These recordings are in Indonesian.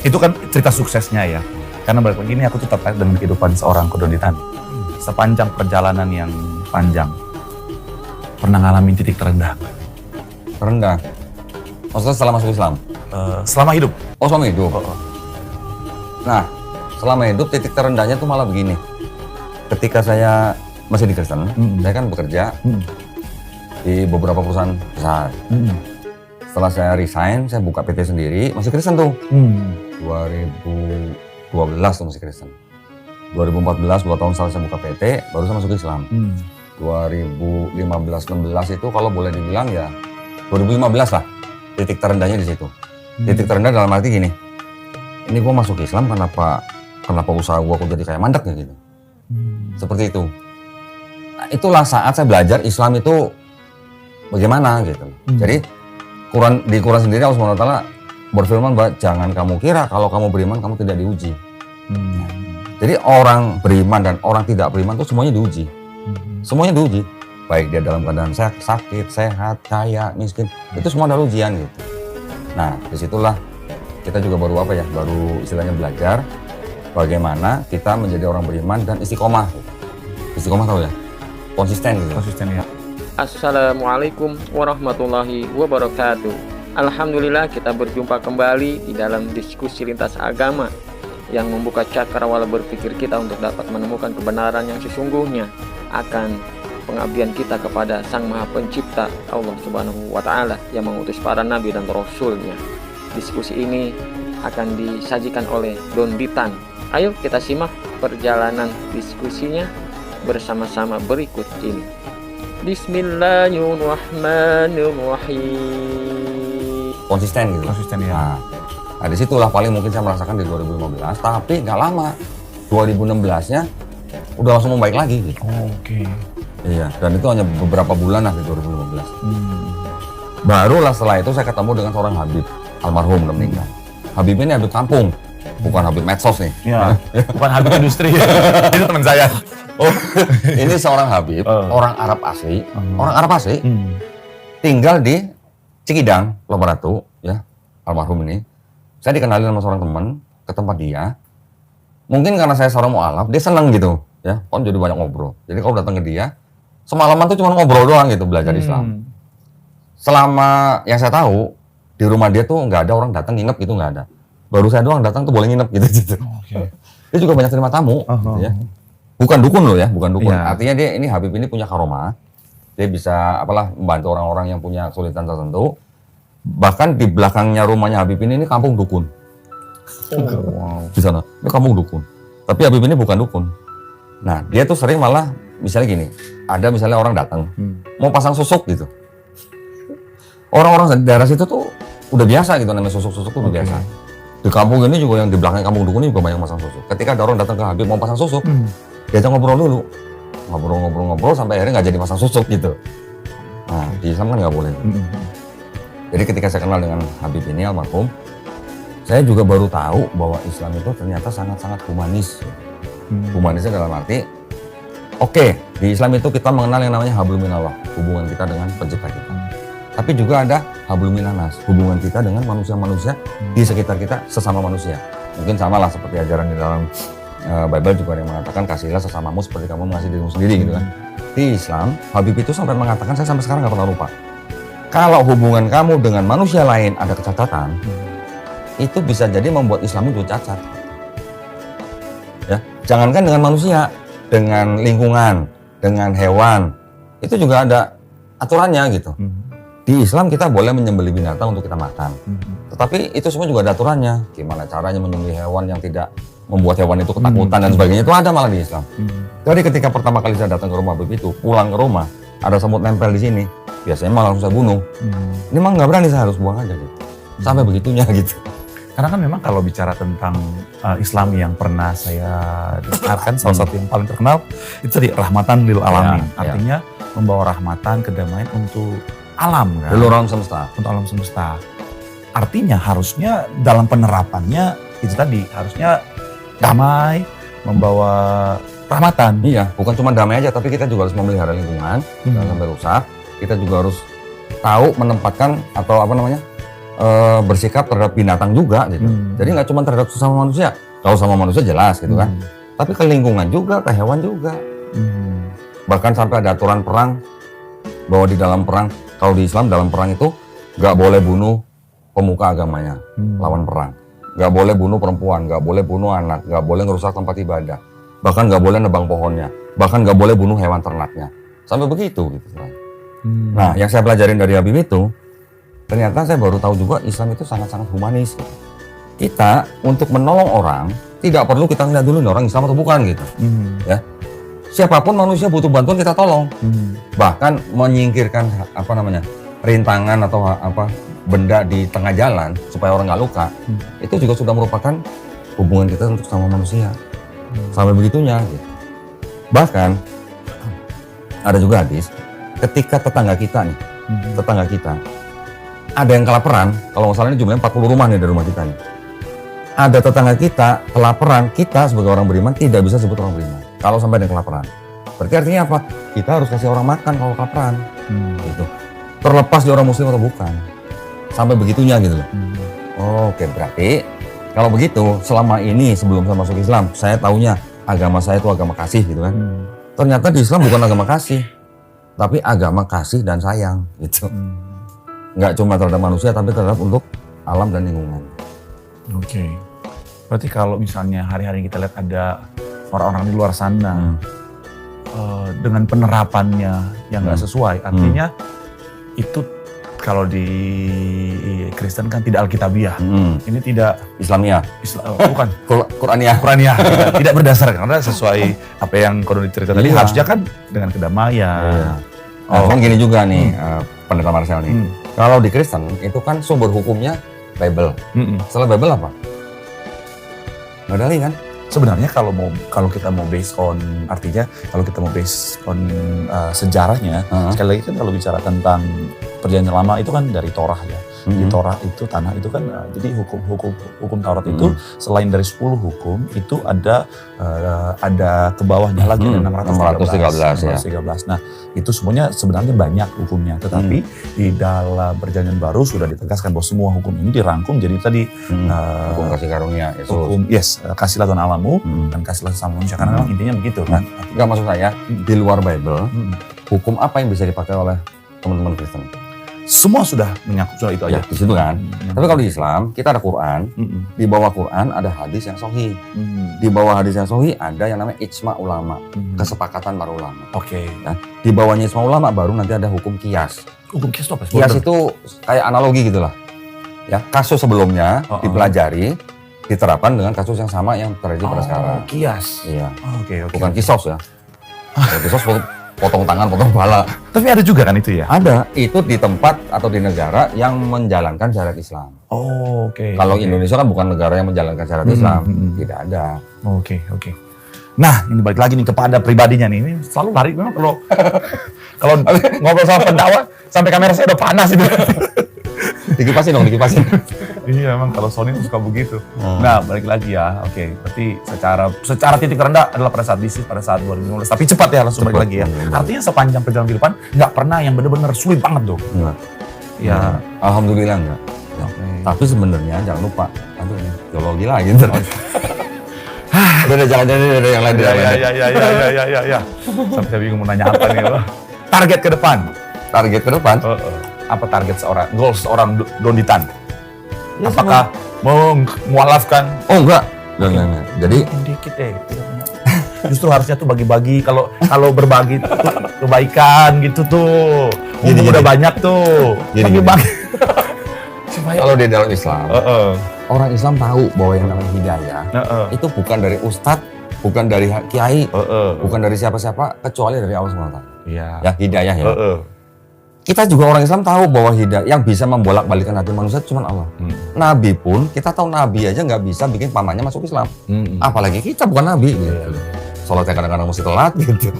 Itu kan cerita suksesnya ya. Karena balik lagi ini aku tuh terkait dengan kehidupan seorang Kodonditani. Sepanjang perjalanan yang panjang, pernah ngalamin titik terendah? Terendah? Maksudnya setelah masuk Islam? Selama hidup. Oh, selama hidup? Nah, selama hidup titik terendahnya tuh malah begini. Ketika saya masih di Kristen, saya kan bekerja di beberapa perusahaan besar. Setelah saya resign, saya buka PT sendiri, masih Kristen tuh. 2012 tuh masih Kristen. 2014, 2 tahun setelah saya buka PT, baru saya masuk Islam. 2015-16 itu kalau boleh dibilang ya 2015 lah titik terendahnya di situ. Titik terendah dalam arti gini, ini gue masuk Islam kenapa usaha gue kok jadi kayak mandek ya gitu. Seperti itu. Nah, itulah saat saya belajar Islam itu bagaimana gitu. Jadi di Quran sendiri Allah SWT berfirman bahwa jangan kamu kira kalau kamu beriman kamu tidak diuji. Jadi orang beriman dan orang tidak beriman itu semuanya diuji. Semuanya diuji. Baik dia dalam keadaan sakit, sehat, kaya, miskin. Itu semua ada ujian gitu. Nah disitulah kita juga baru istilahnya belajar bagaimana kita menjadi orang beriman dan istiqomah. Istiqomah tahu ya? Konsisten gitu. Konsisten ya. Assalamualaikum warahmatullahi wabarakatuh. Alhamdulillah kita berjumpa kembali di dalam diskusi lintas agama yang membuka cakrawala berpikir kita untuk dapat menemukan kebenaran yang sesungguhnya akan pengabdian kita kepada Sang Maha Pencipta Allah Subhanahu wa Ta'ala yang mengutus para nabi dan rasulnya. Diskusi ini akan disajikan oleh Don Ditan. Ayo kita simak perjalanan diskusinya bersama-sama berikut ini. Bismillahirrahmanirrahim. Konsisten gitu. Konsisten ya. Nah disitulah paling mungkin saya merasakan di 2015, tapi nggak lama. 2016-nya udah langsung membaik lagi gitu. Oke. Iya, dan itu hanya beberapa bulan lah di 2015. Barulah setelah itu saya ketemu dengan seorang Habib, almarhum udah meninggal. Habib ini Habib kampung, bukan Habib medsos nih. Ya, bukan Habib industri. Itu teman saya. Oh, ini seorang Habib, orang Arab asli, tinggal di Cikidang, Lomeratu, ya, almarhum ini. Saya dikenalin sama seorang teman ke tempat dia. Mungkin karena saya seorang mu'alaf, dia seneng gitu, ya, kan jadi banyak ngobrol. Jadi kalau datang ke dia, semalaman tuh cuma ngobrol doang gitu, belajar Islam. Selama yang saya tahu, di rumah dia tuh nggak ada orang datang nginep gitu, nggak ada. Baru saya doang datang tuh boleh nginep gitu. Okay. Dia juga banyak terima tamu, gitu ya. Bukan dukun loh ya, bukan dukun. Yeah. Artinya ini Habib ini punya karomah. Dia bisa membantu orang-orang yang punya kesulitan tertentu. Bahkan di belakangnya rumahnya Habib ini kampung dukun. Wow. Di sana, ini kampung dukun. Tapi Habib ini bukan dukun. Nah, dia tuh sering malah misalnya gini, ada misalnya orang datang mau pasang susuk gitu. Orang-orang daerah situ tuh udah biasa gitu, namanya susuk-susuk tuh udah biasa. Di kampung ini juga yang di belakang kampung dukun ini juga banyak pasang susuk. Ketika ada orang datang ke Habib mau pasang susuk, diajak ngobrol dulu. Ngobrol sampai akhirnya nggak jadi pasang susuk gitu. Nah, di Islam kan nggak boleh. Jadi ketika saya kenal dengan Habib ini almarhum, saya juga baru tahu bahwa Islam itu ternyata sangat-sangat humanis. Humanisnya dalam arti, oke, di Islam itu kita mengenal yang namanya hablum minallah, hubungan kita dengan pencipta kita. Tapi juga ada hablum minanas, hubungan kita dengan manusia-manusia di sekitar kita, sesama manusia. Mungkin sama lah seperti ajaran di dalam Bible juga yang mengatakan kasihlah sesamamu seperti kamu mengasihi dirimu sendiri gitu kan. Di Islam, Habib itu sampai mengatakan, saya sampai sekarang nggak pernah lupa. Kalau hubungan kamu dengan manusia lain ada kecacatan, itu bisa jadi membuat Islam itu cacat. Ya, jangankan dengan manusia, dengan lingkungan, dengan hewan, itu juga ada aturannya gitu. Di Islam kita boleh menyembelih binatang untuk kita makan, tetapi itu semua juga ada aturannya. Gimana caranya menyembelih hewan yang tidak membuat hewan itu ketakutan dan sebagainya, itu ada malah di Islam. Jadi ketika pertama kali saya datang ke rumah Habib itu, pulang ke rumah, ada semut nempel di sini, biasanya malah langsung saya bunuh. Ini memang nggak berani, saya harus buang aja gitu. Sampai begitunya gitu. Karena kan memang kalau bicara tentang Islam yang pernah saya dengarkan, salah satu yang paling terkenal itu tadi rahmatan lil alamin. Artinya membawa rahmatan, kedamaian untuk alam kan? Seluruh alam semesta. Untuk alam semesta. Artinya harusnya dalam penerapannya itu tadi, harusnya damai, membawa rahmatan. Iya, bukan cuma damai aja, tapi kita juga harus memelihara lingkungan, jangan sampai rusak. Kita juga harus tahu menempatkan atau bersikap terhadap binatang juga gitu. Jadi nggak cuma terhadap sesama manusia. Kalau sama manusia jelas gitu kan. Tapi ke lingkungan juga, ke hewan juga. Bahkan sampai ada aturan perang bahwa di dalam perang, kalau di Islam dalam perang itu nggak boleh bunuh pemuka agamanya lawan perang. Nggak boleh bunuh perempuan, nggak boleh bunuh anak, nggak boleh ngerusak tempat ibadah. Bahkan nggak boleh nebang pohonnya, bahkan nggak boleh bunuh hewan ternaknya. Sampai begitu gitu. Nah, yang saya pelajarin dari Habib itu, ternyata saya baru tahu juga Islam itu sangat-sangat humanis. Gitu. Kita untuk menolong orang tidak perlu kita lihat dulu nih orang Islam atau bukan gitu. Ya, siapapun manusia butuh bantuan kita tolong. Bahkan menyingkirkan rintangan atau benda di tengah jalan supaya orang nggak luka, itu juga sudah merupakan hubungan kita untuk sama manusia. Sampai begitunya. Gitu. Bahkan ada juga hadis, ketika tetangga kita nih, tetangga kita ada yang kelaparan, kalau masalahnya jumlahnya 40 rumah nih dari rumah kita nih. Ada tetangga kita kelaparan, kita sebagai orang beriman tidak bisa sebut orang beriman kalau sampai ada yang kelaparan. Berarti artinya apa? Kita harus kasih orang makan kalau kelaparan. Gitu. Terlepas dia orang muslim atau bukan. Sampai begitunya gitu loh. Oke, berarti kalau begitu selama ini sebelum saya masuk Islam, saya taunya agama saya itu agama kasih gitu kan. Ternyata di Islam bukan agama kasih, tapi agama kasih dan sayang gitu. Nggak cuma terhadap manusia, tapi terhadap untuk alam dan lingkungan. Oke. Berarti kalau misalnya hari-hari kita lihat ada orang-orang di luar sana dengan penerapannya yang nggak sesuai, artinya itu kalau di Kristen kan tidak Alkitabiah. Ini tidak Islamiyah. Bukan. Qur'aniyah. Tidak berdasarkan, karena sesuai apa yang Konon cerita tadi, harusnya kan dengan kedamaian. Nah, gini juga nih, pendeta Marcel nih. Kalau di Kristen itu kan sumber hukumnya Bible. Setelah Bible apa? Nggak ada lagi kan? Sebenarnya kalau kita mau based on, artinya kalau kita mau based on sejarahnya, sekali lagi kan kalau bicara tentang perjanjian lama itu kan dari Torah ya. Di Torah itu tanah itu kan jadi hukum Taurat itu selain dari 10 hukum itu ada ke bawahnya lagi ada 613 ya. Nah, itu semuanya sebenarnya banyak hukumnya, tetapi di dalam perjanjian baru sudah ditegaskan bahwa semua hukum ini dirangkum jadi tadi hukum kasih karunia Yesus. Hukum kasihlah Tuhan Allahmu dan kasihlah sesama manusia, karena memang intinya begitu kan. Enggak, maksud saya di luar Bible hukum apa yang bisa dipakai oleh teman-teman Kristen? Semua sudah menyangkut soal itu aja. Di situ kan. Tapi kalau di Islam, kita ada Quran. Di bawah Quran ada hadis yang sahih. Di bawah hadis yang sahih ada yang namanya ijma ulama, kesepakatan para ulama. Oke. Nah, di bawahnya ijma ulama baru nanti ada hukum qiyas. Hukum qiyas itu apa? Qiyas itu kayak analogi gitulah. Ya, kasus sebelumnya dipelajari, diterapkan dengan kasus yang sama yang terjadi pada sekarang. Qiyas. Iya. Oke. Bukan kisos ya. Kalau kisos potong tangan, potong kepala. Tapi ada juga kan itu ya? Ada. Itu di tempat atau di negara yang menjalankan syariat Islam. Oke. Kalau Indonesia kan bukan negara yang menjalankan syariat Islam. Tidak ada. Oke. Nah, ini balik lagi nih kepada pribadinya nih. Ini selalu lari memang kalau ngobrol sama pendakwa sampai kamera saya udah panas itu. Dikipasin. Iya, memang kalau Sony suka begitu. Nah, balik lagi ya. Oke, berarti secara titik rendah adalah pada saat bisnis, pada saat 2015. Tapi cepat ya, langsung balik lagi ya. Artinya sepanjang perjalanan kehidupan nggak pernah yang benar-benar sulit banget dong. Enggak. Ya, Alhamdulillah enggak. Ya. Tapi sebenarnya jangan lupa, aduh nih, geologi lagi ntar. Udah jalan yang lain. Ya. Sampai saya bingung mau nanya apa nih. Target ke depan. Apa target goals seorang Donditan? Ya, apakah mengualafkan? Oh enggak. Jadi dikit justru harusnya tuh bagi-bagi, kalau berbagi tuh kebaikan gitu tuh. Udah banyak tuh. Bagi-bagi. Kalau di dalam Islam, orang Islam tahu bahwa yang namanya hidayah itu bukan dari ustadz, bukan dari kiai, bukan dari siapa-siapa kecuali dari Allah SWT. Iya. Ya, hidayah ya. Kita juga orang Islam tahu bahwa hidayah yang bisa membolak-balikan hati manusia cuma Allah. Nabi pun, kita tahu Nabi aja nggak bisa bikin pamannya masuk Islam. Apalagi kita bukan Nabi gitu. Sholatnya kadang-kadang mesti telat gitu.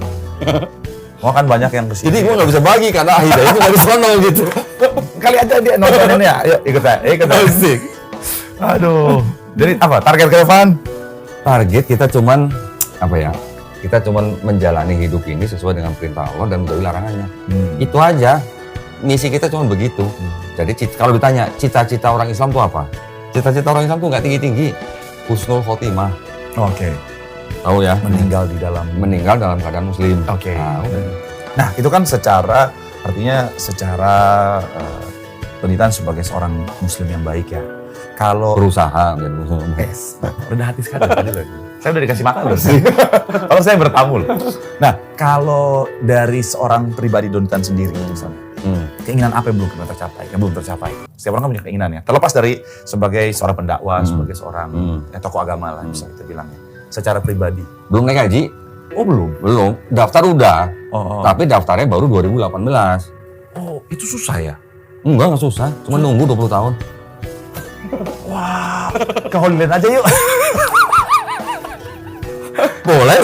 Kan banyak yang kesini. Jadi gue nggak bisa bagi karena hidayah itu nggak bisa gitu. Kali aja dia nontonin ya. Ayo ikut asik. Aduh. Jadi apa target ke depan? Target kita cuman kita cuman menjalani hidup ini sesuai dengan perintah Allah dan menjauhi larangannya. Itu aja. misi kita cuma begitu. Jadi kalau ditanya cita-cita orang Islam itu apa? Cita-cita orang Islam itu nggak tinggi-tinggi. Husnul khotimah. Oke. Tahu ya? Meninggal dalam keadaan muslim. Oke. Udah. Nah, itu kan artinya secara pendidikan sebagai seorang muslim yang baik ya. Kalau Berusaha menjadi muslim. rendah hati sekali tadi loh. Saya udah dikasih makan loh. Kalau saya bertamu loh. Nah, kalau dari seorang pribadi Donitan sendiri misalnya, keinginan apa yang belum tercapai? Setiap orang kan punya keinginan ya. Terlepas dari sebagai seorang pendakwah, sebagai seorang tokoh agama lah bisa kita bilangnya. Secara pribadi. Belum naik haji? Oh belum? Belum. Daftar udah. Tapi daftarnya baru 2018. Oh, itu susah ya? Enggak susah. Cuma nunggu 20 tahun. Wah, ke Holy Land aja yuk. Boleh.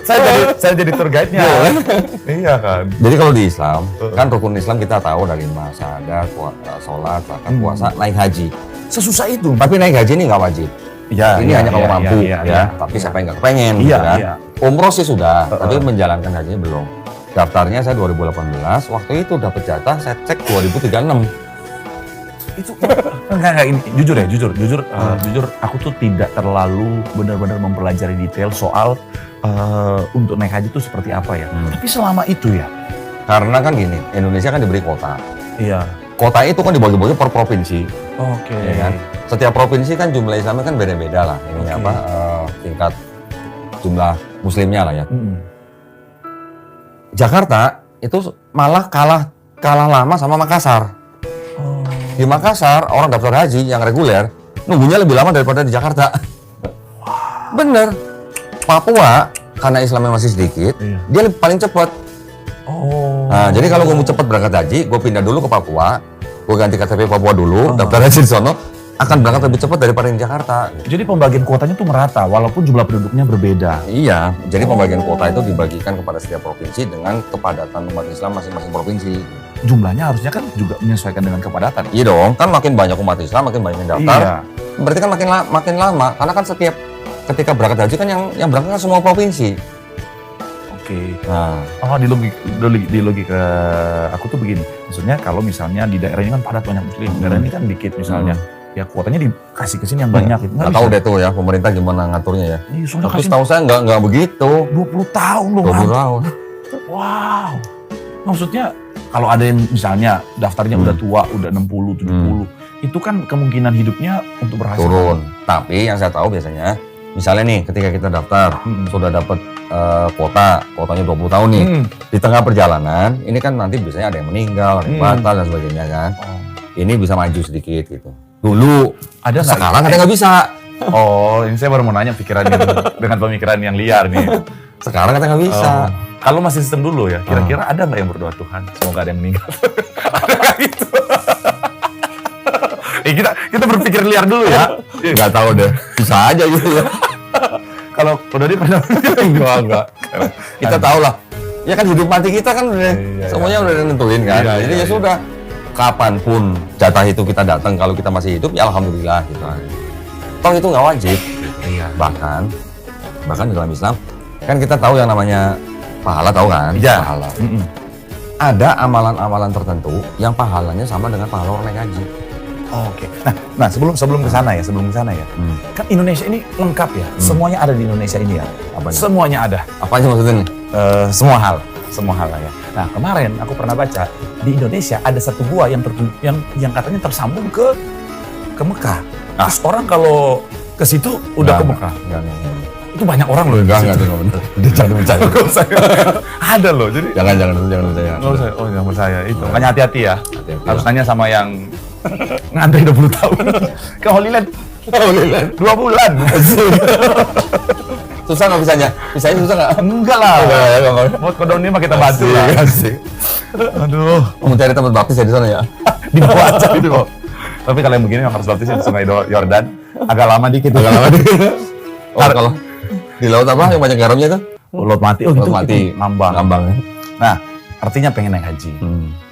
Saya jadi tour guide-nya. Iya kan. Jadi kalau di Islam, kan rukun Islam kita tahu dari syahadat, sholat, zakat, puasa, naik haji. Sesusah itu. Tapi naik haji ini nggak wajib. Iya, ini hanya kalau mampu ya. Tapi siapa yang nggak kepengen, gitu kan? Iya. Umroh sih sudah, tapi menjalankan hajinya belum. Daftarnya saya 2018, waktu itu dapat jatah saya cek 2036. Itu enggak ini jujur aku tuh tidak terlalu benar-benar mempelajari detail soal untuk naik haji itu seperti apa ya. Tapi selama itu ya. Karena kan gini, Indonesia kan diberi kota. Iya. Kota itu kan dibagi-bagi per provinsi. Oke. Ya kan? Setiap provinsi kan jumlah Islamnya kan beda-beda lah. Ini tingkat jumlah muslimnya lah ya. Jakarta itu malah kalah lama sama Makassar. Di Makassar, orang daftar haji yang reguler, nunggunya lebih lama daripada di Jakarta. Bener. Papua, karena Islamnya masih sedikit, dia paling cepat. Nah, jadi kalau gue mau cepat berangkat haji, gue pindah dulu ke Papua, gue ganti KTP Papua dulu, daftar haji di sono, akan berangkat lebih cepat daripada di Jakarta. Jadi pembagian kuotanya tuh merata, walaupun jumlah penduduknya berbeda. Iya, jadi pembagian kuota itu dibagikan kepada setiap provinsi dengan kepadatan umat Islam masing-masing provinsi. Jumlahnya harusnya kan juga menyesuaikan dengan kepadatan. Iya dong, kan makin banyak umat Islam, makin banyak yang daftar. Iya. Berarti kan makin lama, karena kan ketika berangkat haji kan yang berangkat kan semua provinsi. Oke. Nah, di logika aku tuh begini. Maksudnya kalau misalnya di daerah ini kan padat banyak muslim, daerah ini kan dikit misalnya. Ya kuotanya dikasih ke sini yang banyak. Nggak tahu deh tuh ya pemerintah gimana ngaturnya ya. Tapi setahu saya nggak begitu. 20 tahun loh. 20 tahun. Wow. Maksudnya kalau ada yang misalnya daftarnya udah tua, udah 60, 70, itu kan kemungkinan hidupnya untuk berhasil turun. Tapi yang saya tahu biasanya, misalnya nih ketika kita daftar, sudah dapat kuotanya 20 tahun nih. Di tengah perjalanan, ini kan nanti biasanya ada yang meninggal, ada yang batal dan sebagainya kan. Ini bisa maju sedikit gitu. Dulu, ada nggak? Sekarang ada nggak bisa. Oh, ini saya baru mau nanya pikiran dengan pemikiran yang liar nih. Sekarang katanya nggak bisa. Kalau masih sistem dulu ya, kira-kira ada nggak yang berdoa Tuhan semoga ada yang meninggal? Ada nggak gitu? Kita berpikir liar dulu ya. Nggak tahu deh, bisa aja gitu ya. Kalau Dodi pernah enggak. Kita tahu lah. Ya kan hidup mati kita kan udah semuanya udah nentuin kan. Jadi ya sudah. Kapanpun jatah itu kita datang, kalau kita masih hidup ya alhamdulillah gitu. Toh itu nggak wajib. Bahkan di dalam Islam kan kita tahu yang namanya pahala, tahu kan? Iya. Pahala. Ada amalan-amalan tertentu yang pahalanya sama dengan pahala orang naik haji. Oke. Nah sebelum ke sana ya, kan Indonesia ini lengkap ya. Semuanya ada di Indonesia ini ya. Apanya? Semuanya ada. Apa aja maksudnya nih? Semua hal lah ya. Nah kemarin aku pernah baca di Indonesia ada satu gua yang katanya tersambung ke Mekah. Terus orang kalau ke situ udah ke Mekah. Itu banyak orang loh. Enggak bener. Jangan percaya. Ada loh. Jadi jangan percaya. Jangan percaya itu. Makanya hati-hati ya. Harus tanya sama yang ngantri 20 tahun ke Holy Land. 2 bulan. Susah nggak bisanya susah nggak? Enggak lah. Buat kodon ini mah kita bantu lah. Aduh. Mau cari tempat baptis ya di sana ya? Di bawah aja itu kok. Tapi kalau yang begini yang harus baptisnya di Sungai Yordan. Agak lama dikit. Kalau di laut apa yang banyak garamnya tuh? Laut Mati. Oh gitu. Laut Mati. Ngambang. Nah, artinya pengen naik haji.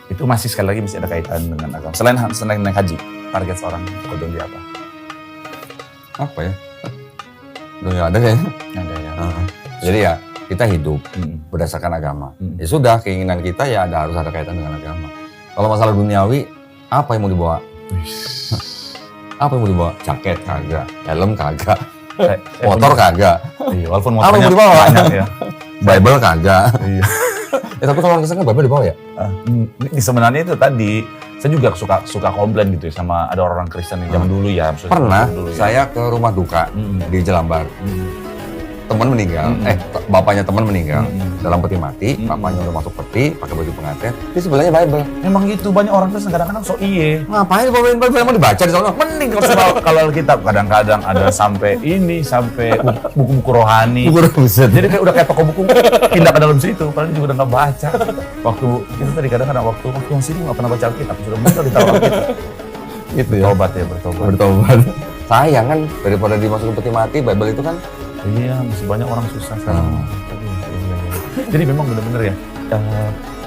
Itu masih sekali lagi masih ada kaitan dengan agama. Selain naik haji, target seorang kodon di apa? Apa ya? Udah nggak ada kayaknya. Ada ya. Jadi ya kita hidup berdasarkan agama. Ya sudah, keinginan kita ya harus ada kaitan dengan agama. Kalau masalah duniawi, apa yang mau dibawa? Apa yang mau dibawa? Jaket kagak, helm kagak, motor kagak. Iya, walaupun Apa yang motornya mau dibawa? banyak ya. Bible kagak. Iya. Tapi kalau orang Kristen kan Bible dibawa ya? Sebenarnya itu tadi saya juga suka komplain gitu ya sama ada orang Kristen yang zaman dulu ya. Maksudnya Pernah dulu ya. saya ke rumah duka di Jelambar. Teman meninggal, bapaknya teman meninggal dalam peti mati, bapaknya udah masuk peti, pakai baju pengantin, di sebelahnya Bible. Memang gitu, banyak orang Kristen kadang-kadang so iye. Ngapain bawain Bible emang dibaca di sana? Mending kalau Alkitab kadang-kadang ada sampai buku-buku rohani. Buset. Jadi kayak udah kayak toko buku pindah ke dalam situ, padahal juga udah nggak baca. Waktu itu tadi kadang-kadang waktu masih nggak pernah baca Alkitab, sudah muncul di taruh Alkitab. Gitu ya. Bertobat ya, bertobat. Bertobat. Sayang kan daripada dimasukin peti mati, Bible itu kan. Iya, masih banyak orang susah sekarang. Jadi memang benar-benar ya,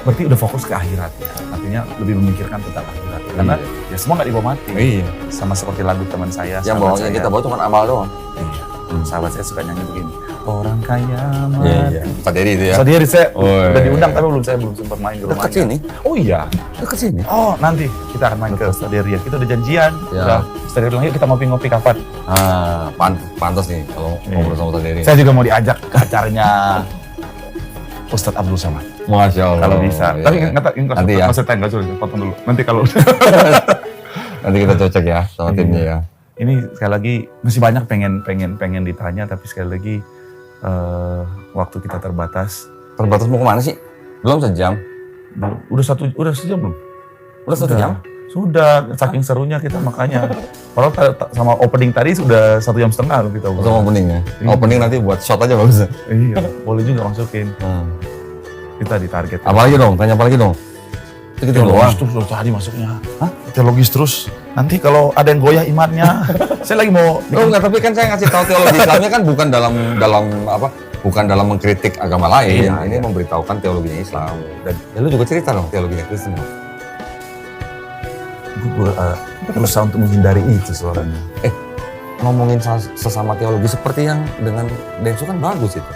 berarti udah fokus ke akhirat ya. Artinya lebih memikirkan tentang akhirat. Karena ya semua nggak dibawa mati. Iya. Sama seperti lagu teman saya. Yang bawahnya kita bawa cuma amal doang. Iya. Sahabat saya suka nyanyi begini. Orang kaya mati. Iya. Pak Dery itu ya. Sadari saya Oh, udah iya. diundang tapi saya belum sempat main ke rumahnya. Dekat sini. Oh iya. Dekat sini. Oh nanti kita akan main ke Stadiria. Kita udah janjian. Ya. Udah Stadiria bilang yuk kita ngopi-ngopi kapan. Pantas nih kalau ngobrol sama Pak Dery. Saya juga mau diajak ke acaranya Ustadz Abdul Somad. Masya Allah. Kalau bisa. Iya. Tapi Nanti ya. Maksudnya nggak sulit. Potong dulu. Nanti kalau Nanti kita cocok ya sama timnya ya. ini sekali lagi masih banyak pengen ditanya tapi sekali lagi waktu kita terbatas. Terbatas mau kemana sih? Belum sejam. Udah sejam belum? Udah 1 jam? Sudah, saking serunya kita makanya. Kalau sama opening tadi sudah 1,5 jam loh kita. Langsung opening ya? Iya. Opening nanti buat shot aja bagus. Iya, boleh juga masukin. Kita di target. Apalagi dong? Tanya apa lagi dong? Itu gitu doang. Teologis terus loh tadi masuknya. Hah? Teologis terus. Nanti kalau ada yang goyah imannya, saya lagi mau. Oh enggak, tapi kan saya ngasih tahu teologi Islamnya kan bukan dalam apa? Bukan dalam mengkritik agama lain. Iya, ini iya. memberitahukan teologinya Islam. Dan ya lu juga cerita dong teologinya Kristen. Gue berusaha untuk menghindari itu soalnya. Ngomongin sesama teologi seperti yang dengan Densu kan bagus itu.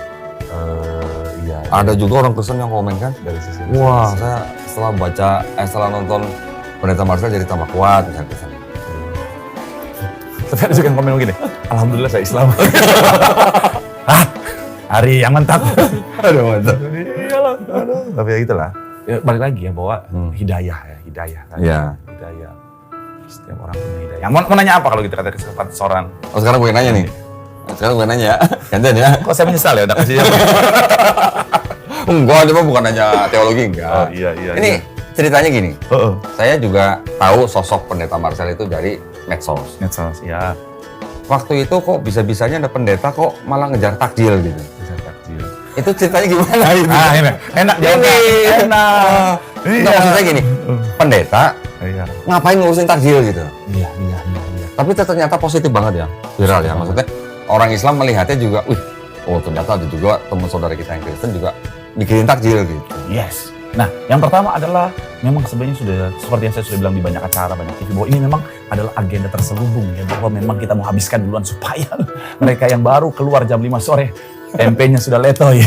Iya. Ada juga orang Kristen yang komen kan, Dari sisi. wah saya setelah nonton Pendeta Marcel jadi tambah kuat misalnya Kristen. Tapi ada juga yang komen begini. Alhamdulillah saya Islam. Hah? Hari yang mantap. Aduh mantap. Iyalah. Tapi ya itulah. Ya, balik lagi ya bahwa hidayah kan. Iya. Hidayah. Setiap orang punya hidayah. Mau nanya apa kalau kita kata kesempatan seorang? Oh sekarang gue nanya nih. Sekarang gue nanya ya. Gantian ya. Kok saya menyesal ya udah kasih jawab? Enggak, dia mah bukan nanya teologi enggak. Oh iya. Ini ceritanya gini. Heeh. Saya juga tahu sosok Pendeta Marcel itu dari medsos. Medsos ya. Waktu itu kok bisa-bisanya ada pendeta kok malah ngejar takjil gitu. Bisa takjil. Itu ceritanya gimana itu? Ah, enak jawabnya. Enak. Enggak, maksudnya gini. Pendeta Iya. ngapain ngurusin takjil gitu. Iya. Tapi ternyata positif banget ya, viral ya. Maksudnya orang Islam melihatnya juga, oh ternyata ada juga teman saudara kita yang Kristen juga mikirin takjil gitu. Yes. Nah, yang pertama adalah memang sebenarnya sudah seperti yang saya sudah bilang di banyak acara, banyak TV bahwa ini memang adalah agenda terselubung ya bahwa memang kita mau habiskan duluan supaya mereka yang baru keluar jam 5 sore tempe-nya sudah letoy.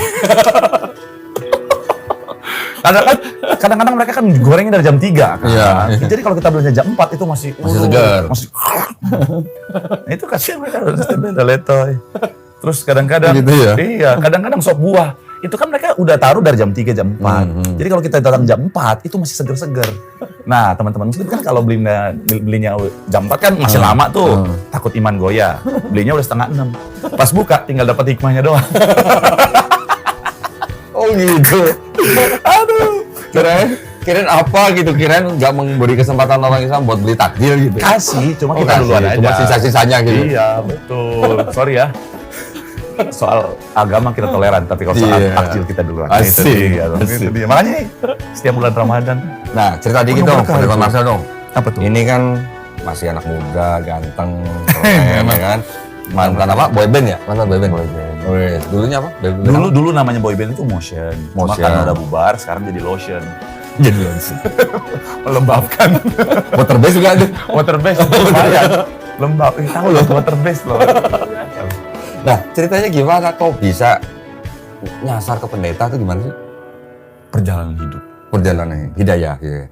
Karena kan kadang-kadang mereka kan gorengnya dari jam 3 kan. Iya. Jadi kalau kita belanja jam 4 itu masih segar. Masih. Nah, itu kasihan mereka udah letoy. Terus kadang-kadang Gitu ya? iya, kadang-kadang sop buah itu kan mereka udah taruh dari jam 3 jam 4. Jadi kalau kita datang jam 4 itu masih seger-seger. Nah, teman-teman muslim kan kalau belinya jam 4 kan masih lama tuh. Takut iman goyah. Belinya udah 5:30. Pas buka tinggal dapat hikmahnya doang. Oh gitu. Aduh. Kirain apa gitu, kirain nggak memberi kesempatan orang Islam buat beli takjil gitu. Kasih, cuma Oh, kita kasih, duluan aja. cuma sisa-sisanya gitu. Iya, betul. Sorry ya. Soal agama kita toleran, tapi kalau soal Iya. takjil kita duluan. Asik, Itu asik. dia. Makanya nih, setiap bulan Ramadan. Nah, cerita dikit Penuh dong, berkah Pendeta itu. Marcel dong. Apa tuh? Ini kan masih anak muda, ganteng, keren, ya kan. Mantan apa? Boyband ya? Mantan boyband. Wih, dulunya apa? Dulu namanya boyband itu Motion. Cuma Motion. karena udah bubar, sekarang jadi Lotion. Jadi Lotion. Melembabkan. Water base juga ada. Water base. Lumayan. Lembab. Tahu loh water base loh. Nah, ceritanya gimana kok bisa nyasar ke pendeta tuh gimana sih? Perjalanan hidup. Perjalanannya, hidayah gitu.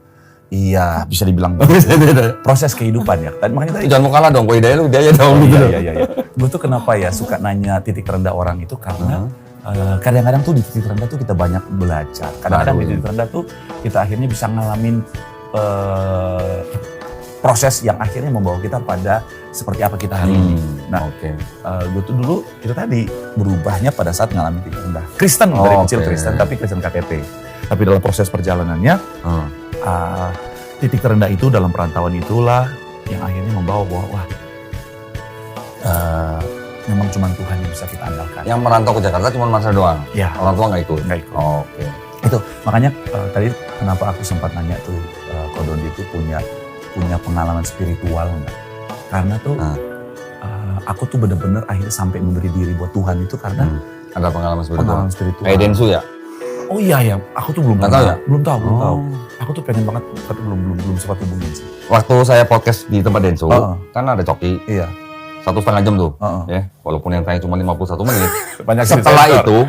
Iya, bisa dibilang proses kehidupan ya. Tadi makanya tadi. Jangan mau kalah dong, kok hidayah lu dia dong gitu. Iya. Gue tuh kenapa ya suka nanya titik terendah orang itu karena kadang-kadang tuh di titik terendah tuh kita banyak belajar. Kadang-kadang di titik terendah tuh kita akhirnya bisa ngalamin proses yang akhirnya membawa kita pada seperti apa kita hari ini. Nah, gue tuh dulu itu tadi berubahnya pada saat ngalamin titik terendah. Kristen dari kecil Kristen, tapi Kristen KTP. Tapi dalam proses perjalanannya, titik terendah itu dalam perantauan itulah yang akhirnya membawa bahwa wah, memang cuma Tuhan yang bisa kita andalkan. Yang merantau ke Jakarta cuma Marcel doang? Ya. Orang tua nggak ikut? Nggak ikut. Oke. Itu makanya tadi kenapa aku sempat nanya tuh, Kodon itu punya pengalaman spiritual nggak? Karena tuh aku tuh bener-bener akhirnya sampai memberi diri buat Tuhan itu karena ada pengalaman spiritual. Kayak Densu ya? Oh iya ya, aku tuh belum tahu ya? Belum tahu. Aku tuh pengen banget tapi belum sempat hubungin sih. Waktu saya podcast di tempat Densu, kan ada Coki. Iya. 1,5 jam tuh, ya, walaupun yang tanya cuma 51 menit. Banyak setelah itu,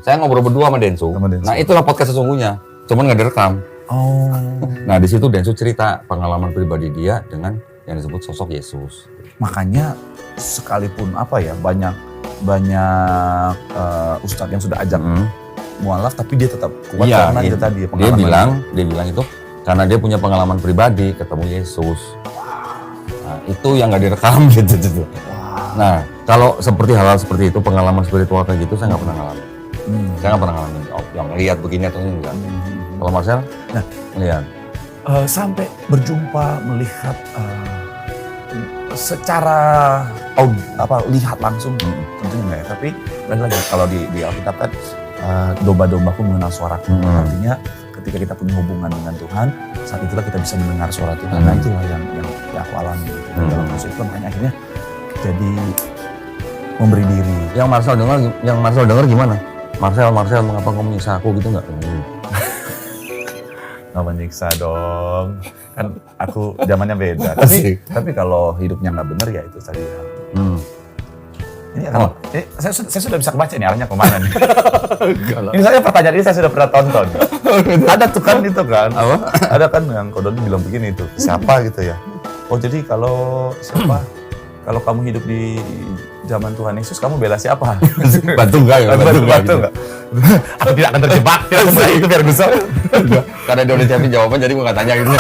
saya ngobrol berdua sama Densu. Nah, itulah podcast sesungguhnya, cuman nggak direkam. Nah, di situ Densu cerita pengalaman pribadi dia dengan yang disebut sosok Yesus. Makanya sekalipun apa ya banyak ustadz yang sudah ajak mualaf, tapi dia tetap kuat karena itu tadi pengalaman. Dia bilang itu karena dia punya pengalaman pribadi ketemu Yesus. Nah, itu yang nggak direkam gitu. Nah, kalau seperti hal-hal seperti itu, pengalaman spiritual kayak gitu saya nggak pernah ngalamin. Saya nggak pernah ngalamin. Yang lihat begini atau enggak. Kalau Marcel, lihat. Sampai berjumpa melihat secara lihat langsung tentunya enggak ya. Tapi lagi kalau di Alkitab kan domba-dombaku mengenal suaraku. Artinya ketika kita punya hubungan dengan Tuhan, saat itulah kita bisa mendengar suara Tuhan. Nah, itulah yang aku alami dalam proses itu, makanya akhirnya jadi memberi diri. Yang Marcel dengar gimana? Marcel, mengapa kamu menyiksa aku gitu nggak? Nggak menyiksa dong, kan aku zamannya beda. tapi kalau hidupnya nggak benar ya itu tadi. Ini saya sudah bisa kebaca nih arahnya kemana nih. Ini saya pertanyaan ini saya sudah pernah tonton. Ada tuh kan itu kan. Ada kan yang Kodon bilang begini itu. Siapa gitu ya. Oh jadi kalau kamu hidup di zaman Tuhan Yesus, kamu bela siapa? Bantu enggak ya? Bantu enggak? Aku tidak akan terjebak. Itu biar bisa. Karena dia udah siapin jawaban jadi gue nggak tanya gitu.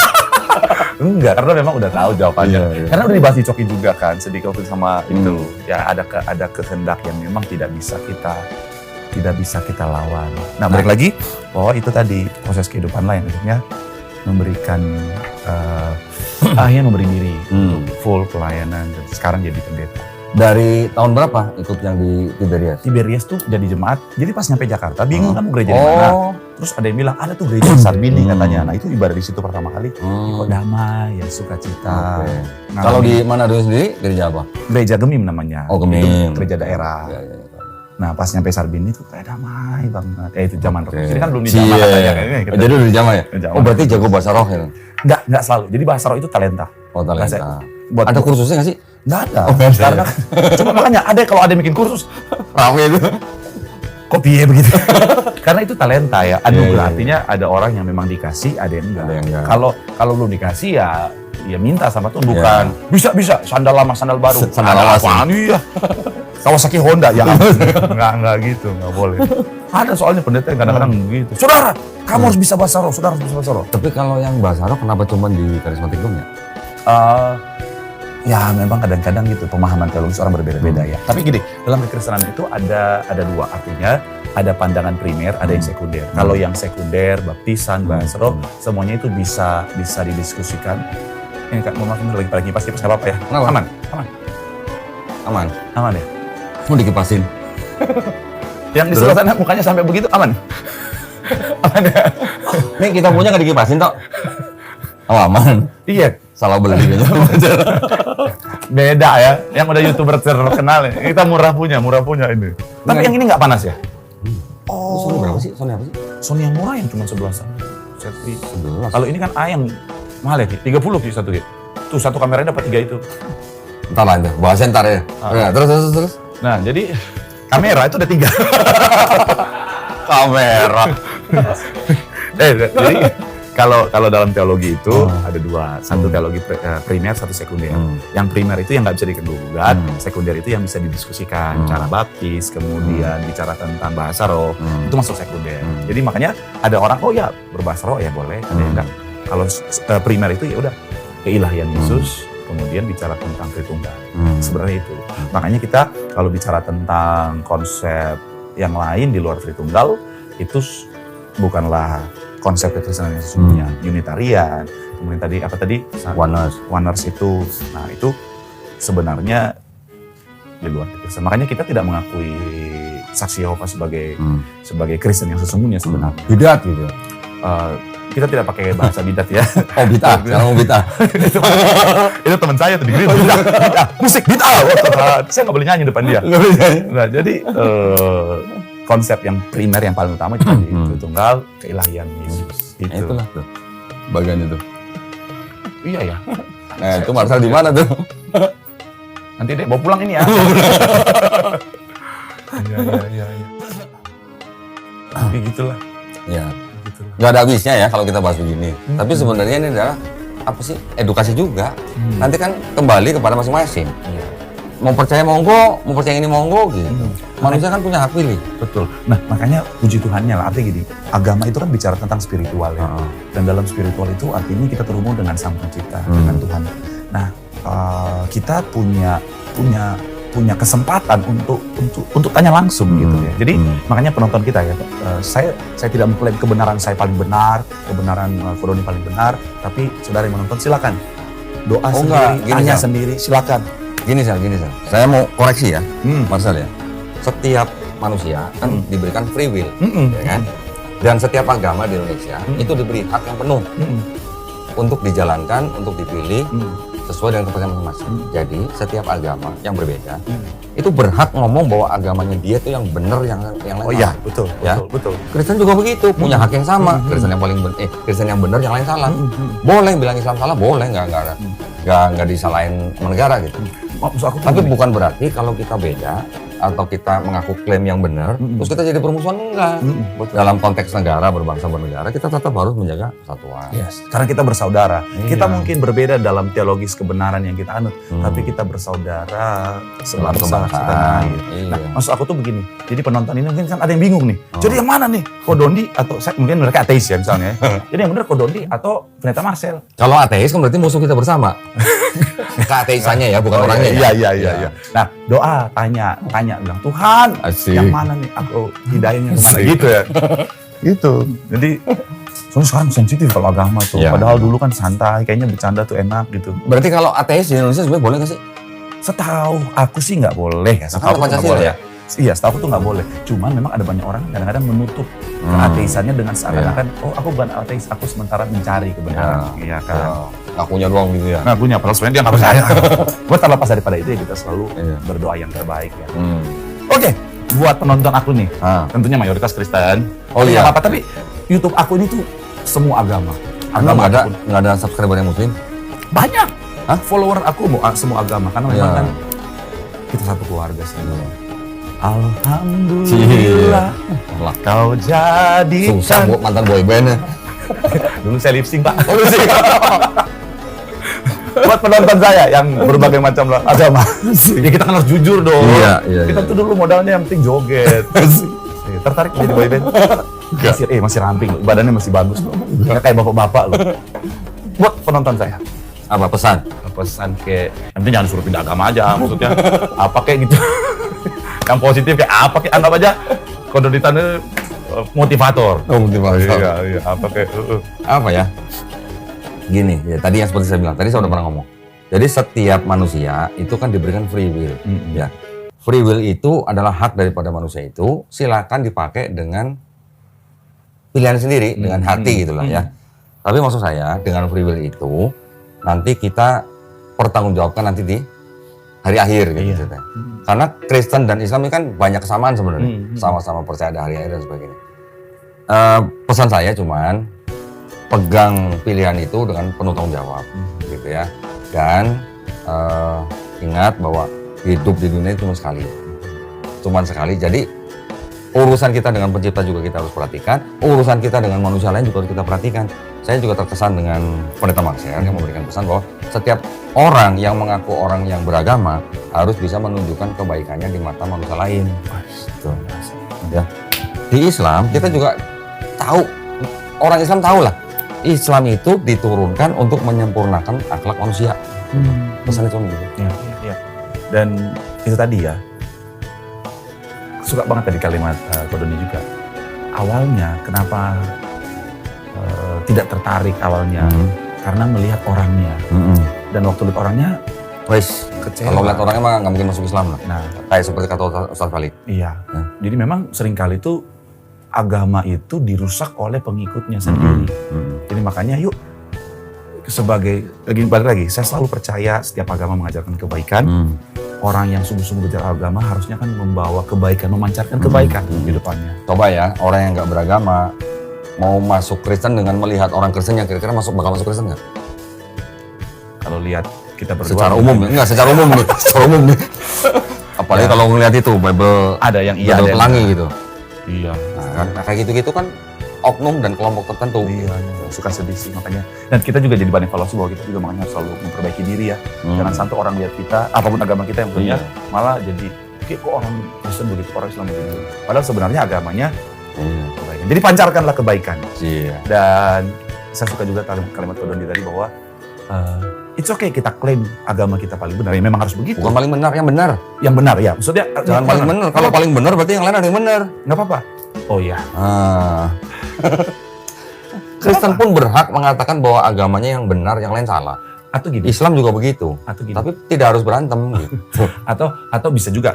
Enggak, karena memang udah tahu jawabannya. Iya. Karena udah dibahas di Coki juga kan, sedikit sama itu. Ya ada kehendak yang memang tidak bisa kita lawan. Nah, balik lagi, itu tadi proses kehidupan lain akhirnya memberikan akhirnya memberi diri untuk full pelayanan dan sekarang jadi pendeta. Dari tahun berapa ikut yang di Tiberias? Tiberias tuh jadi jemaat. Jadi pas nyampe Jakarta bingung kamu gereja di mana. Terus ada yang bilang ada tuh gereja Sarbini katanya. Nah itu ibadah di situ pertama kali. Kok damai ya, sukacita. Kalau di Manado sendiri gereja apa? Gereja Gemim namanya. Oh Gemim. Gereja daerah. Ya. Nah pas nyampe Sarbini tuh kayak damai banget. Itu zaman roh. Ini kan belum di zaman katanya. Jadi udah di zaman ya? Oh berarti jago bahasa roh ya? Enggak selalu. Jadi bahasa roh itu talenta. Oh talenta. Ada kursusnya nggak sih? Nggak ada. Karena cuma makanya kalau ada yang bikin kursus rame itu. Kok piye begitu? Karena itu talenta ya. Anugerah artinya ada orang yang memang dikasih, ada yang enggak. Kalau belum dikasih ya minta sama Tuhan bukan. Bisa sandal lama sandal baru. Sandal lawas. Iya. Kawasaki Honda ya. Enggak gitu, enggak boleh. Ada soalnya pendeta yang kadang-kadang begitu. Saudara, kamu harus bisa bahasa roh, saudara harus bisa bahasa roh. Tapi kalau yang bahasa roh kenapa cuma di karismatik dong ya? Ya memang kadang-kadang gitu pemahaman teologis orang berbeda-beda ya. Tapi gini, dalam kekristenan itu ada dua, artinya ada pandangan primer, ada yang sekunder. Kalau yang sekunder, baptisan, bahasa roh, semuanya itu bisa didiskusikan. Ini Kak, mohon maaf lagi pada kipas nggak apa-apa ya? Aman ya? Mau dikipasin? Yang di sebelah sana mukanya sampai begitu aman? Aman ya? Nih kita punya nggak dikipasin tok? Oh aman? Iya. Salah beli gitu. Beda ya, yang udah YouTuber terkenal ya. Kita murah punya ini. Tapi yang ini nggak panas ya? Sony berapa sih? Sony apa sih? Sony yang murah yang cuma 11. 11. Kalau ini kan A yang mahal ya, 30 Ki satu Ki. Tuh satu kameranya dapat 3 itu. Entar lah, bahasnya ntar ya. Nah, terus. Nah, jadi kamera itu ada 3. Kamera. Jadi Kalau dalam teologi itu ada dua, satu teologi primer, satu sekunder. Yang primer itu yang nggak bisa digugat, sekunder itu yang bisa didiskusikan, cara baptis, kemudian bicara tentang bahasa roh, itu masuk sekunder. Jadi makanya ada orang, oh ya berbahasa roh ya boleh, ada yang enggak. Kalau primer itu ya udah keilahian Yesus, kemudian bicara tentang Tritunggal. Sebenarnya itu. Makanya kita kalau bicara tentang konsep yang lain di luar Tritunggal, itu bukanlah konsep kekristenan yang sesungguhnya, Unitarian, kemudian tadi Oneness itu, nah itu sebenarnya di luar Kristen. Makanya kita tidak mengakui saksi Yehova sebagai Kristen yang sesungguhnya sebenarnya. Bidat gitu. Kita tidak pakai bahasa bidat ya. Oh bidat, jangan ngomong bidat. Itu teman saya tuh di Green, bidat, musik bidat. Saya nggak boleh nyanyi depan dia. Nah jadi konsep yang primer yang paling utama itu tadi Tritunggal, keilahian Yesus. Itu. Itulah tuh bagian itu. Iya ya. Nah itu Marcel di mana tuh? Nanti deh bawa pulang ini ya. Iya. Tapi gitulah. Ya. Nggak ada habisnya ya kalau kita bahas begini. Tapi sebenarnya ini adalah apa sih? Edukasi juga. Nanti kan kembali kepada masing-masing. Iya. Mau percaya monggo, mau percaya ini monggo gitu. Manusia kan punya hak pilih. Betul. Nah makanya puji Tuhannya lah, artinya gini, agama itu kan bicara tentang spiritual ya. Dan dalam spiritual itu artinya kita terhubung dengan Sang Pencipta, dengan Tuhan. Nah kita punya kesempatan untuk tanya langsung gitu ya. Jadi makanya penonton kita ya, saya tidak mengklaim kebenaran saya paling benar, kebenaran Kodoni paling benar, tapi saudara yang menonton silakan doa sendiri, tanya sendiri, silakan. Gini Sal. Saya mau koreksi ya, Marcel ya. Setiap manusia kan diberikan free will, ya kan? Dan setiap agama di Indonesia itu diberi hak yang penuh untuk dijalankan, untuk dipilih sesuai dengan kepercayaan masing-masing. Jadi setiap agama yang berbeda itu berhak ngomong bahwa agamanya dia itu yang benar, yang lain. Oh iya, betul. Kristen juga begitu, punya hak yang sama. Kristen yang paling Kristen yang benar, yang lain salah. Boleh bilang Islam salah, boleh, nggak disalahin negara gitu. Tapi bukan berarti kalau kita beda atau kita mengaku klaim yang benar, terus kita jadi permusuhan, enggak. Dalam konteks negara, berbangsa bernegara, kita tetap harus menjaga persatuan. Yes. Karena kita bersaudara. Kita mungkin berbeda dalam teologis kebenaran yang kita anut, tapi kita bersaudara sebangsa. Nah, maksud aku tuh begini. Jadi penonton ini mungkin kan ada yang bingung nih. Jadi yang mana nih? Kodoni atau mungkin mereka ateis ya misalnya. Jadi yang benar Kodoni atau Pendeta Marcel? Kalau ateis kan berarti musuh kita bersama. Keateisannya ya, bukan orangnya. Iya. Nah, doa, tanya bilang Tuhan, yang mana nih? Aku hidayahnya kemana gitu ya. Gitu. Jadi soalnya sekarang sensitif kalau agama tuh. Padahal dulu kan santai, kayaknya bercanda tuh enak gitu. Berarti kalau ateis di Indonesia sebenarnya boleh nggak sih? Setahu aku sih nggak boleh ya. Setahu Pancasila ya? Iya, setahu aku tuh nggak boleh. Cuman memang ada banyak orang kadang-kadang menutup keateisannya dengan seakan-akan, oh aku bukan ateis, aku sementara mencari kebenaran. Iya kan. Ngakunya doang gitu ya. Ngakunya, padahal sebenarnya dia nggak percaya. Buat terlepas daripada itu ya kita selalu berdoa yang terbaik ya. Oke, buat penonton aku nih, tentunya mayoritas Kristen. Oh iya. Apa tapi YouTube aku ini tuh semua agama. Agama nggak ada subscriber yang Muslim? Banyak. Follower aku semua agama karena memang kan kita satu keluarga sih. Alhamdulillah kau jadikan. Susah mantan boyband. Dulu saya lip sync Pak. Buat penonton saya yang berbagai macam agama. Ya kita kan harus jujur dong. Iya. Kita tuh dulu modalnya yang penting joget. Tertarik menjadi boyband? Masih ramping, badannya masih bagus loh. Nggak kayak bapak-bapak loh. Buat penonton saya. Apa pesan? Pesan kayak, yang penting jangan suruh pindah agama aja. Maksudnya apa kayak gitu. Yang positif kayak apa kayak, anggap aja Kodonitannya motivator. Oh, motivator. Iya, apa kayak apa ya? Gini, ya tadi yang seperti saya bilang, tadi saya udah pernah ngomong. Jadi setiap manusia itu kan diberikan free will, ya. Free will itu adalah hak daripada manusia itu, silakan dipakai dengan pilihan sendiri, dengan hati gitulah ya. Tapi maksud saya dengan free will itu nanti kita pertanggungjawabkan nanti di hari akhir gitu. Karena Kristen dan Islam ini kan banyak kesamaan sebenarnya, sama-sama percaya ada hari akhir dan sebagainya. Pesan saya cuman pegang pilihan itu dengan penuh tanggung jawab, gitu ya. Dan ingat bahwa hidup di dunia itu cuma sekali. Jadi urusan kita dengan Pencipta juga kita harus perhatikan, urusan kita dengan manusia lain juga harus kita perhatikan. saya juga terkesan dengan Pendeta Marcel yang memberikan pesan bahwa setiap orang yang mengaku orang yang beragama harus bisa menunjukkan kebaikannya di mata manusia lain. Tuh. Ya. Di Islam kita juga tahu, orang Islam tahu lah, Islam itu diturunkan untuk menyempurnakan akhlak manusia. Pesannya cuma gitu. Ya. Dan itu tadi ya, suka banget tadi kalimat Ko Doni juga. Awalnya kenapa tidak tertarik awalnya karena melihat orangnya. Dan waktu lihat orangnya, Wes, kecewa. kalau lihat orangnya mah nggak mungkin masuk Islam lah. Nah, Kayak seperti kata Ustaz Falik. iya. Jadi memang seringkali itu agama itu dirusak oleh pengikutnya sendiri. Jadi makanya yuk, balik lagi, saya selalu percaya setiap agama mengajarkan kebaikan. Orang yang sungguh-sungguh belajar agama harusnya kan membawa kebaikan, memancarkan kebaikan di depannya. Coba ya, orang yang nggak beragama mau masuk Kristen dengan melihat orang Kristen yang kira-kira bakal masuk Kristen nggak? Kalau lihat kita berdua Secara umum, enggak secara umum nih, secara umum nih. Apalagi kalau ngelihat itu Bible, ada yang iya, Bible ada yang pelangi enggak. gitu. Iya. Nah, kayak gitu-gitu kan oknum dan kelompok tertentu. Iya, suka sedih sih makanya. Dan kita juga jadi bahan evaluasi bahwa kita juga makanya harus selalu memperbaiki diri ya. Jangan sampai orang lihat kita, apapun agama kita yang punya, malah jadi, kok orang Kristen begitu, orang Islam begitu. Padahal sebenarnya agamanya kebaikan. Jadi pancarkanlah kebaikan. Iya. Dan saya suka juga kalimat Ko Doni tadi bahwa it's okay kita klaim agama kita paling benar. Ya memang harus begitu. Bukan paling benar, yang benar. Yang benar ya. Maksudnya Jangan paling benar. Kalau paling benar berarti yang lain ada yang benar. nggak apa-apa. Oh iya. Kristen pun berhak mengatakan bahwa agamanya yang benar, yang lain salah. Atau gini. Islam juga begitu. Atau gini. Tapi tidak harus berantem gitu. Atau bisa juga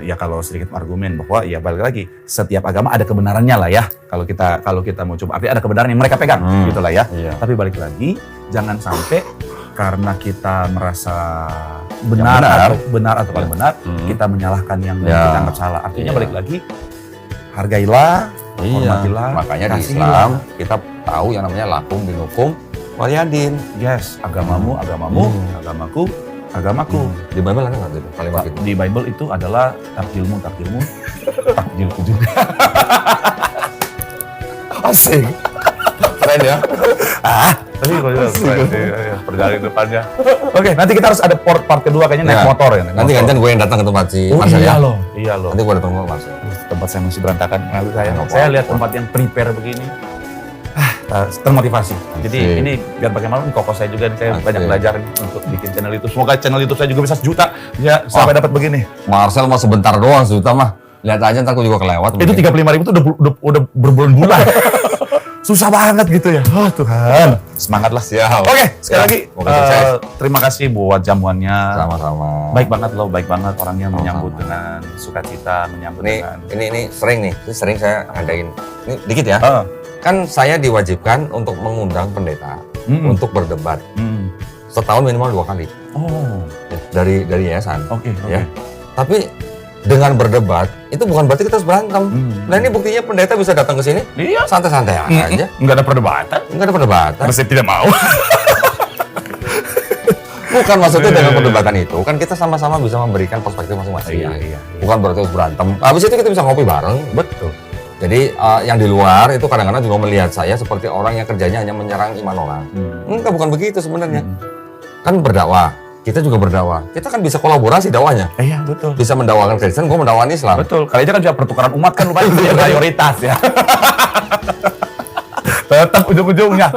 ya kalau sedikit argumen bahwa ya balik lagi setiap agama ada kebenarannya lah ya. Kalau kita mau coba artinya ada kebenaran yang mereka pegang gitu lah ya. Iya. Tapi balik lagi jangan sampai karena kita merasa benar atau paling benar kita menyalahkan yang kita anggap salah. Artinya balik lagi hargailah, hormatilah. Makanya di kasihilah. Islam kita tahu yang namanya lakum binukum waliyadin. Yes, agamamu, agamaku. Di Bible ada nggak gitu kalimat itu? Di Bible itu adalah takjilmu, takjilku juga. Asik. Keren ya. Tapi kalau perjalanan depannya. Oke, nanti kita harus ada part kedua kayaknya naik motor ya. Nanti gantian gue yang datang ke tempat si Marcel ya. Iya loh. Nanti gue datang ke Marcel. Tempat saya masih berantakan. Saya lihat tempat yang prepare begini. Termotivasi. Jadi ini biar bagaimana nih koko saya juga nih, saya banyak belajar nih untuk bikin channel YouTube. Semoga channel YouTube saya juga bisa 1 juta ya sampai dapat begini. Marcel mah sebentar doang 1 juta mah. Lihat aja ntar gue juga kelewat. Itu 35.000 tuh udah berbulan-bulan. Susah banget gitu ya. Oh Tuhan. Semangat lah. Siap. Oke, sekali lagi sukses. terima kasih buat jamuannya. Sama-sama. Baik banget orangnya menyambut dengan sukacita, menyambut dengan. Ini sering saya adain. Ini dikit ya. Kan saya diwajibkan untuk mengundang pendeta untuk berdebat. Setahun minimal 2 kali. Oh. Dari yayasan. Oke. Ya. Tapi dengan berdebat itu bukan berarti kita harus berantem. Nah ini buktinya pendeta bisa datang ke sini. Iya. Santai-santai aja. Nggak ada perdebatan. Nggak ada perdebatan. Saya tidak mau. Bukan maksudnya dengan perdebatan itu kan kita sama-sama bisa memberikan perspektif masing-masing. Iya. Bukan berarti harus berantem. Habis itu kita bisa ngopi bareng. Betul. Jadi yang di luar itu kadang-kadang juga melihat saya seperti orang yang kerjanya hanya menyerang iman orang. Enggak, bukan begitu sebenarnya. Kan berdakwah. Kita juga berdakwah. Kita kan bisa kolaborasi dakwahnya. Iya, betul. Bisa mendakwakan Kristen, gue mendakwakan Islam. Betul. Kali aja kan juga pertukaran umat kan lumayan jadi mayoritas ya. Tetap ujung-ujungnya.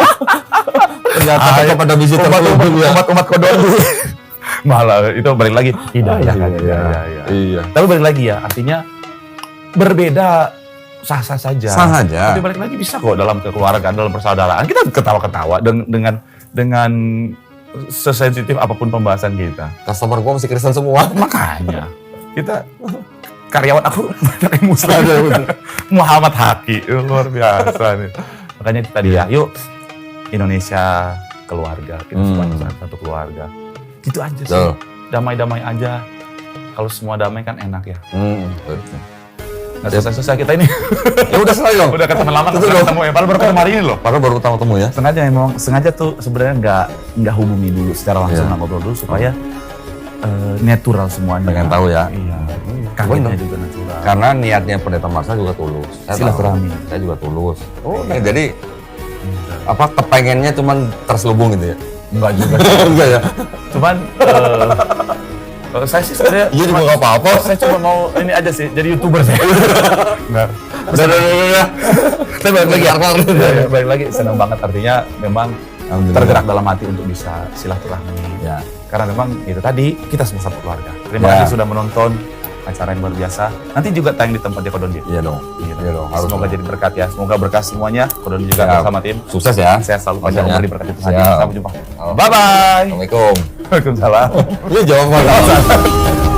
Ternyata kita pada visi tertentu ya. Umat Ko Doni. Malah itu balik lagi hidayah kan. Iya. Tapi balik lagi ya, artinya berbeda sah-sah saja. Sah aja. Tapi balik lagi bisa kok dalam kekeluargaan, dalam persaudaraan. Kita ketawa-ketawa dengan sesensitif apapun pembahasan kita. Customer gue masih Kristen semua. Makanya kita karyawan aku banyak yang Muslim. Muhammad Haki luar biasa nih. Makanya itu tadi ya, yuk Indonesia keluarga, kita semuanya satu keluarga. Gitu aja sih. Damai-damai aja. Kalau semua damai kan enak ya. Betul. Nggak selesai kita ini. Ya udah selesai dong. Udah ketemu lama, ketemu ya. Padahal baru ketemu hari ini loh. Padahal baru ketemu ya. Sengaja tuh sebenarnya nggak hubungi dulu secara langsung, ngobrol dulu supaya natural semuanya. Pengen tahu ya. Iya. Kagetnya juga natural. Karena niatnya pendeta Marcel juga tulus. Silaturahmi. Saya juga tulus. Jadi kepengennya cuman terselubung gitu ya? Enggak juga. Enggak ya? Cuman saya sih sebenarnya Iya juga nggak apa-apa. saya cuma mau ini aja sih, jadi YouTuber saya. Enggak. Udah. Kita balik lagi akal. Ya, balik lagi senang banget, artinya memang Alhamdulillah. tergerak dalam hati untuk bisa silaturahmi. Ya. Karena memang itu tadi kita semua satu keluarga. Terima Ya. kasih sudah menonton acara yang luar biasa. Nanti juga tayang di tempat Kodon dia. Iya dong. Iya dong. Harus Semoga dong. jadi berkat ya. Semoga berkah semuanya. Kodon juga Siap. bersama tim. Sukses ya. Saya selalu panjang Pastinya. umur diberkati Tuhan. Siap. Sampai jumpa. Halo. Bye bye. Assalamualaikum. Waalaikumsalam. Lu jawab apa?